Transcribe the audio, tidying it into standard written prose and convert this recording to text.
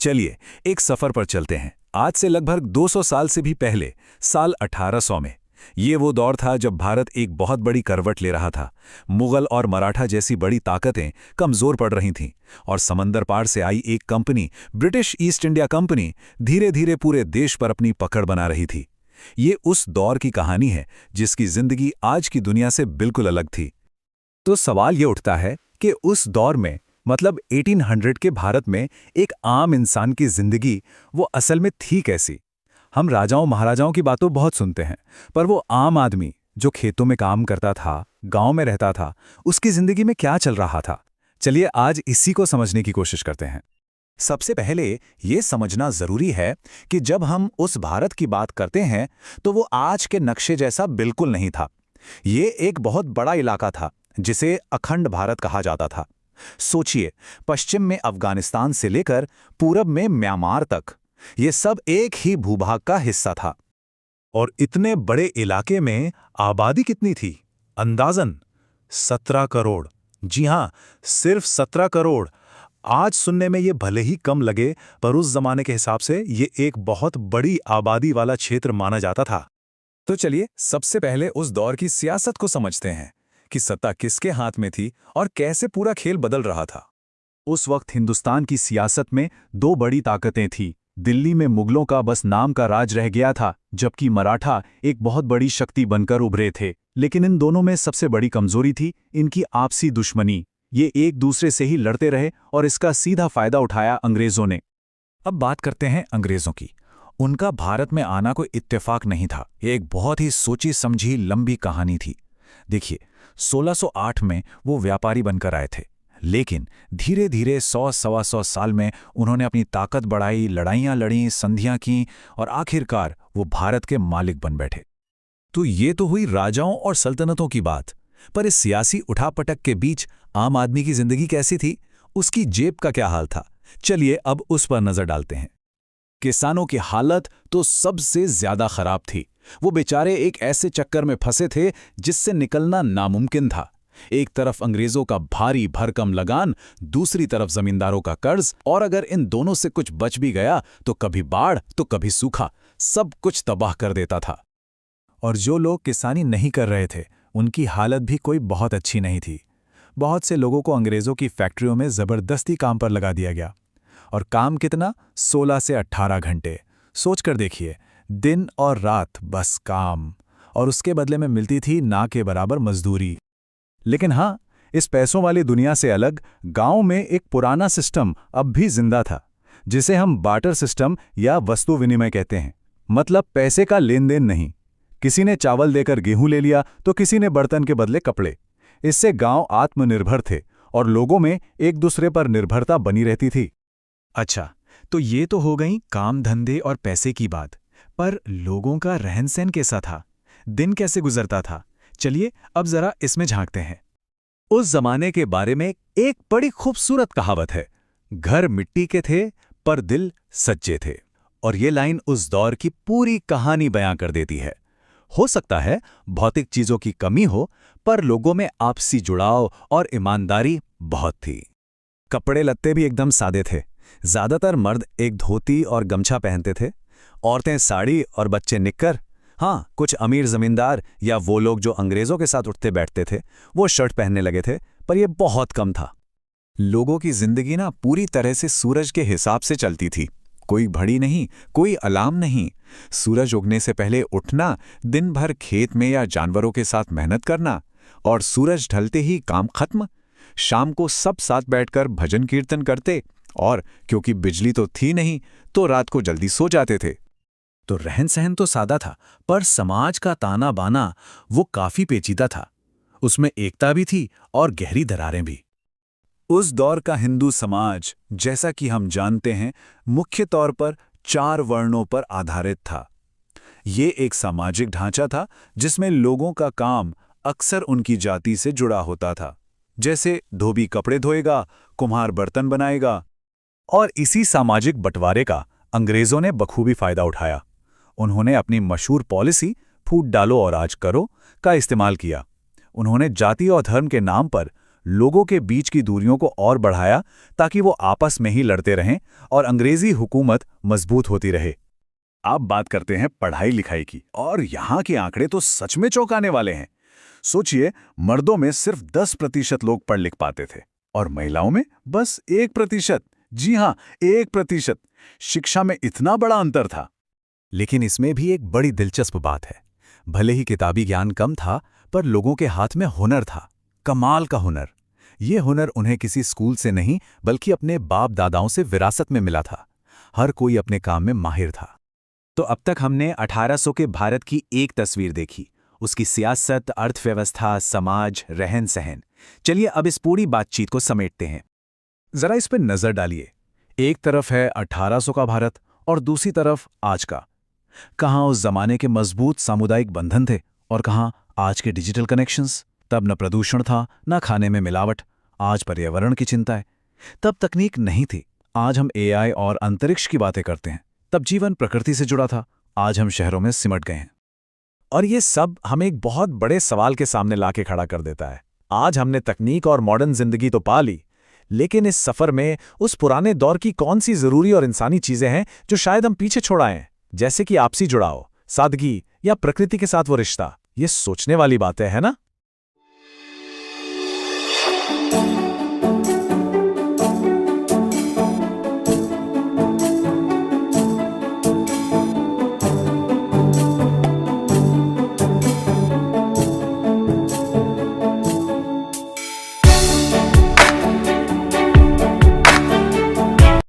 चलिए एक सफर पर चलते हैं। आज से लगभग 200 साल से भी पहले, साल 1800 में। ये वो दौर था जब भारत एक बहुत बड़ी करवट ले रहा था। मुगल और मराठा जैसी बड़ी ताकतें कमजोर पड़ रही थीं और समंदर पार से आई एक company, British east India company, धीरे धीरे पूरे देश पर अपनी पकड़ बना रही थी। ये उस दौर की कहानी है जिसकी जिंदगी आज की दुनिया से बिल्कुल अलग थी। तो सवाल ये उठता है कि उस दौर में, मतलब 1800 के भारत में, एक आम इंसान की जिंदगी वो असल में थी कैसी? हम राजाओं महाराजाओं की बातों बहुत सुनते हैं, पर वो आम आदमी जो खेतों में काम करता था, गांव में रहता था, उसकी जिंदगी में क्या चल रहा था? चलिए आज इसी को समझने की कोशिश करते हैं। सबसे पहले ये समझना जरूरी है कि जब हम उस भारत की बात करते हैं तो वो आज के नक्शे जैसा बिल्कुल नहीं था। ये एक बहुत बड़ा इलाका था जिसे अखंड भारत कहा जाता था। सोचिए, पश्चिम में अफगानिस्तान से लेकर पूरब में म्यांमार तक, ये सब एक ही भूभाग का हिस्सा था। और इतने बड़े इलाके में आबादी कितनी थी? अंदाजन 17 करोड़। जी हां, सिर्फ 17 करोड़। आज सुनने में ये भले ही कम लगे, पर उस जमाने के हिसाब से ये एक बहुत बड़ी आबादी वाला क्षेत्र माना जाता था। तो चलिए सबसे पहले उस दौर की सियासत को समझते हैं कि सत्ता किसके हाथ में थी और कैसे पूरा खेल बदल रहा था। उस वक्त हिंदुस्तान की सियासत में दो बड़ी ताकतें थीं। दिल्ली में मुगलों का बस नाम का राज रह गया था, जबकि मराठा एक बहुत बड़ी शक्ति बनकर उभरे थे। लेकिन इन दोनों में सबसे बड़ी कमजोरी थी इनकी आपसी दुश्मनी। ये एक दूसरे से ही लड़ते रहे और इसका सीधा फायदा उठाया अंग्रेजों ने। अब बात करते हैं अंग्रेजों की। उनका भारत में आना कोई इत्तेफाक नहीं था, ये एक बहुत ही सोची समझी लंबी कहानी थी। देखिए, 1608 में वो व्यापारी बनकर आए थे, लेकिन धीरे धीरे 100-125 साल में उन्होंने अपनी ताकत बढ़ाई, लड़ाइयाँ लड़ी, संधियाँ की और आखिरकार वो भारत के मालिक बन बैठे। तो ये तो हुई राजाओं और सल्तनतों की बात, पर इस सियासी उठापटक के बीच आम आदमी की जिंदगी कैसी थी, उसकी जेब का क्या हाल था? चलिए अब उस पर नजर डालते हैं। किसानों की हालत तो सबसे ज्यादा खराब थी। वो बेचारे एक ऐसे चक्कर में फंसे थे जिससे निकलना नामुमकिन था। एक तरफ अंग्रेजों का भारी भरकम लगान, दूसरी तरफ जमींदारों का कर्ज, और अगर इन दोनों से कुछ बच भी गया तो कभी बाढ़ तो कभी सूखा, सब कुछ तबाह कर देता था। और जो लोग किसानी नहीं कर रहे थे, उनकी हालत भी कोई बहुत अच्छी नहीं थी। बहुत से लोगों को अंग्रेजों की फैक्ट्रियों में जबरदस्ती काम पर लगा दिया गया। और काम कितना? 16 से 18 घंटे। सोचकर देखिए, दिन और रात बस काम, और उसके बदले में मिलती थी ना के बराबर मजदूरी। लेकिन हाँ, इस पैसों वाली दुनिया से अलग गांव में एक पुराना सिस्टम अब भी जिंदा था, जिसे हम बार्टर सिस्टम या वस्तु विनिमय कहते हैं। मतलब पैसे का लेन देन नहीं। किसी ने चावल देकर गेहूं ले लिया तो किसी ने बर्तन के बदले कपड़े। इससे गांव आत्मनिर्भर थे और लोगों में एक दूसरे पर निर्भरता बनी रहती थी। अच्छा, तो ये तो हो गई काम धंधे और पैसे की बात, पर लोगों का रहन सहन कैसा था? दिन कैसे गुजरता था? चलिए अब जरा इसमें झांकते हैं। उस जमाने के बारे में एक बड़ी खूबसूरत कहावत है, घर मिट्टी के थे पर दिल सच्चे थे। और ये लाइन उस दौर की पूरी कहानी बयां कर देती है। हो सकता है भौतिक चीजों की कमी हो, पर लोगों में आपसी जुड़ाव और ईमानदारी बहुत थी। कपड़े लत्ते भी एकदम सादे थे। ज्यादातर मर्द एक धोती और गमछा पहनते थे, औरतें साड़ी और बच्चे निक्कर। हाँ, कुछ अमीर जमींदार या वो लोग जो अंग्रेजों के साथ उठते बैठते थे, वो शर्ट पहनने लगे थे, पर यह बहुत कम था। लोगों की जिंदगी ना पूरी तरह से सूरज के हिसाब से चलती थी। कोई घड़ी नहीं, कोई अलार्म नहीं। सूरज उगने से पहले उठना, दिन भर खेत में या जानवरों के साथ मेहनत करना, और सूरज ढलते ही काम खत्म। शाम को सब साथ बैठकर भजन कीर्तन करते, और क्योंकि बिजली तो थी नहीं तो रात को जल्दी सो जाते थे। तो रहन सहन तो सादा था, पर समाज का ताना बाना वो काफी पेचीदा था। उसमें एकता भी थी और गहरी दरारें भी। उस दौर का हिंदू समाज, जैसा कि हम जानते हैं, मुख्य तौर पर 4 वर्णों पर आधारित था। ये एक सामाजिक ढांचा था जिसमें लोगों का काम अक्सर उनकी जाति से जुड़ा होता था। जैसे धोबी कपड़े धोएगा, कुम्हार बर्तन बनाएगा। और इसी सामाजिक बंटवारे का अंग्रेजों ने बखूबी फायदा उठाया। उन्होंने अपनी मशहूर पॉलिसी फूट डालो और राज करो का इस्तेमाल किया। उन्होंने जाति और धर्म के नाम पर लोगों के बीच की दूरियों को और बढ़ाया ताकि वो आपस में ही लड़ते रहें और अंग्रेजी हुकूमत मजबूत होती रहे। अब बात करते हैं पढ़ाई लिखाई की, और यहाँ के आंकड़े तो सच में चौंकाने वाले हैं। सोचिए, मर्दों में सिर्फ 10% लोग पढ़ लिख पाते थे और महिलाओं में बस 1%। जी हाँ, 1%। शिक्षा में इतना बड़ा अंतर था। लेकिन इसमें भी एक बड़ी दिलचस्प बात है। भले ही किताबी ज्ञान कम था, पर लोगों के हाथ में हुनर था, कमाल का हुनर। ये हुनर उन्हें किसी स्कूल से नहीं बल्कि अपने बाप दादाओं से विरासत में मिला था। हर कोई अपने काम में माहिर था। तो अब तक हमने 1800 के भारत की एक तस्वीर देखी, उसकी सियासत, अर्थव्यवस्था, समाज, रहन सहन। चलिए अब इस पूरी बातचीत को समेटते हैं। जरा इस पर नजर डालिए। एक तरफ है 1800 का भारत और दूसरी तरफ आज का। कहाँ उस जमाने के मजबूत सामुदायिक बंधन थे और कहाँ आज के डिजिटल कनेक्शंस। तब न प्रदूषण था, न खाने में मिलावट। आज पर्यावरण की चिंता है। तब तकनीक नहीं थी, आज हम एआई और अंतरिक्ष की बातें करते हैं। तब जीवन प्रकृति से जुड़ा था, आज हम शहरों में सिमट गए हैं। और ये सब हमें एक बहुत बड़े सवाल के सामने लाके खड़ा कर देता है। आज हमने तकनीक और मॉडर्न जिंदगी तो पा ली, लेकिन इस सफर में उस पुराने दौर की कौन सी जरूरी और इंसानी चीजें हैं जो शायद हम पीछे छोड़ आए हैं, जैसे कि आपसी जुड़ाव, सादगी या प्रकृति के साथ वो रिश्ता। ये सोचने वाली बातें है ना।